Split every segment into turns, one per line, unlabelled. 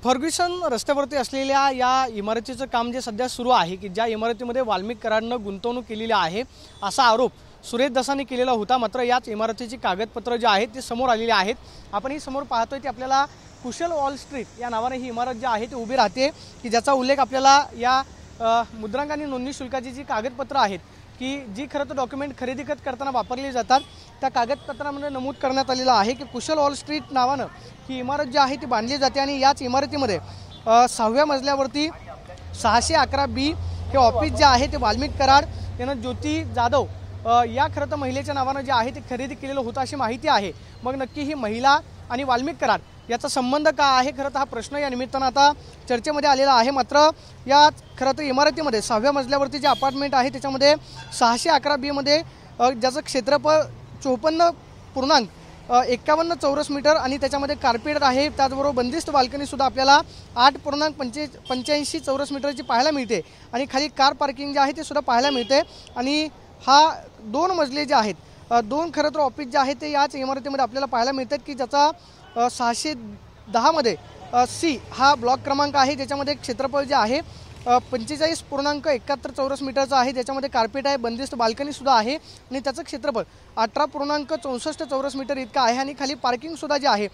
Fergusson रस्त्यावरती असलेल्या या इमारतीचं काम जे सध्या सुरू आहे की ज्या इमारतीमध्ये वाल्मिक कराडनं गुंतवणूक केलेली आहे असा आरोप सुरेश दसांनी केलेला होता। मात्र याच इमारतीची कागदपत्र जे आहेत ते समोर आलेली आहेत। आपण ही समोर पाहतोय की आपल्याला कुशल वॉल स्ट्रीट या नावाने ही इमारत जी आहे ती उभी राहते की ज्याचा उल्लेख आपल्याला या मुद्रांक आणि नोंदणी शुल्काची जी कागदपत्र आहेत की जी खरं तर डॉक्युमेंट खरेदी करताना वापरली जातात त्या कागदपत्रामध्ये नमूद करण्यात आलेलं आहे की कुशल वॉल स्ट्रीट नावानं ही इमारत जी आहे ती बांधली जाते आणि याच इमारतीमध्ये 6व्या मजल्यावरती 611B हे ऑफिस जे आहे ते वाल्मिक कराड यांना ज्योती जाधव या खरं तर महिलेच्या नावानं जे आहे ते खरेदी केलेलं होतं अशी माहिती आहे। मग नक्की ही महिला आणि वाल्मिक कराड याचा संबंध काय आहे खरं तर हा प्रश्न या निमित्तानं आता चर्चेमध्ये आलेला आहे। मात्र या खरं तर इमारतीमध्ये 6व्या मजल्यावरती जे अपार्टमेंट आहे त्याच्यामध्ये 611B मध्ये ज्याचं क्षेत्रफळ 54.51 चौरस मीटर आणि त्याच्यामध्ये कार्पेट आहे। त्याचबरोबर बंदिस्त बाल्कनी सुद्धा आपल्याला 8.85 चौरस मीटरची पाहायला मिळते आणि खाली कार पार्किंग जे आहे ते सुद्धा पाहायला मिळते आणि हा 2 मजले जे आहेत 2 खरं तर ऑफिस जे आहे ते याच इमारतीमध्ये आपल्याला पाहायला मिळतात की ज्याचा 610 मध्ये C हा ब्लॉक क्रमांक आहे ज्याच्यामध्ये क्षेत्रफळ जे आहे 45.71 चौरस मीटरचं आहे। त्याच्यामध्ये कार्पेट आहे, बंदिस्त बाल्कनी सुद्धा आहे आणि त्याचं क्षेत्रफळ 18.64 चौरस मीटर इतकं आहे आणि खाली पार्किंग सुद्धा जे आहे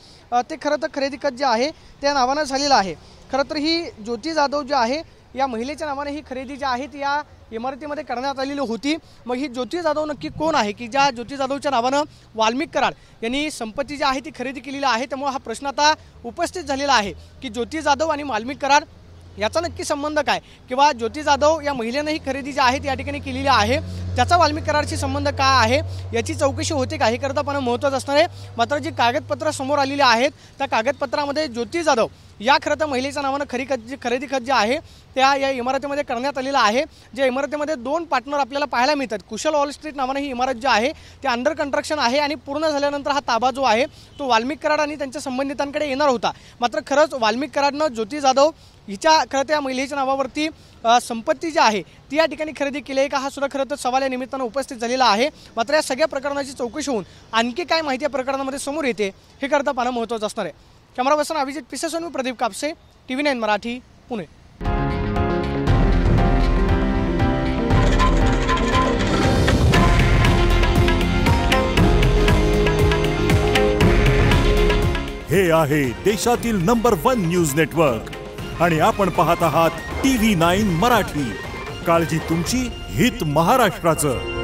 ते खरं तर खरेदी खत जे आहे त्या नावानं झालेलं आहे। खरं तर ही ज्योती जाधव जी आहे या महिलेच्या नावाने ही खरेदी जी आहे ती या इमारतीमध्ये करण्यात आलेली होती। मग ही ज्योती जाधव नक्की कोण आहे की ज्या ज्योती जाधवच्या नावानं वाल्मिक कराड यांनी संपत्ती जी आहे ती खरेदी केलेली आहे। त्यामुळे हा प्रश्न आता उपस्थित झालेला आहे की ज्योती जाधव आणि वाल्मिक कराड याचा नक्की संबंध काय किंवा ज्योती जाधव या महिलेने ही खरेदी जी आहे ती या ठिकाणी केलेली आहे त्याचा वाल्मिक कराडशी संबंध काय आहे याची चौकशी होते का हे करता पण महत्त्वाचं असणार आहे। मात्र जी कागदपत्र समोर आलेली आहेत त्या कागदपत्रामध्ये ज्योती जाधव या खरं तर महिलेच्या नावानं खरेदी खत जे आहे त्या या इमारतीमध्ये करण्यात आलेलं आहे। ज्या इमारतीमध्ये 2 पार्टनर आपल्याला पाहायला मिळतात। कुशल वॉल स्ट्रीट नावाने ही इमारत जी आहे ते अंडर कन्स्ट्रक्शन आहे आणि पूर्ण झाल्यानंतर हा ताबा जो आहे तो वाल्मिक कराड आणि त्यांच्या संबंधितांकडे येणार होता। मात्र खरंच वाल्मिक कराडनं ज्योती जाधव हिच्या खरं त्या महिलेच्या नावावरती संपत्ती जी आहे ती या ठिकाणी खरेदी केली आहे का हा सुद्धा खरं तर सवाल या निमित्तानं उपस्थित झालेला आहे। मात्र या सगळ्या प्रकरणाची चौकशी होऊन आणखी काय माहिती या प्रकरणामध्ये समोर येते हे करता पाहणं महत्त्वाचं असणार आहे। कॅमेरा पर्सन अभिजित पिसेसोन मी प्रदीप कापसे TV9 मराठी पुणे।
हे आहे देशातील नंबर 1 न्यूज नेटवर्क आणि आपण पाहत आहात TV9 मराठी। काळजी तुमची, हित महाराष्ट्राचं।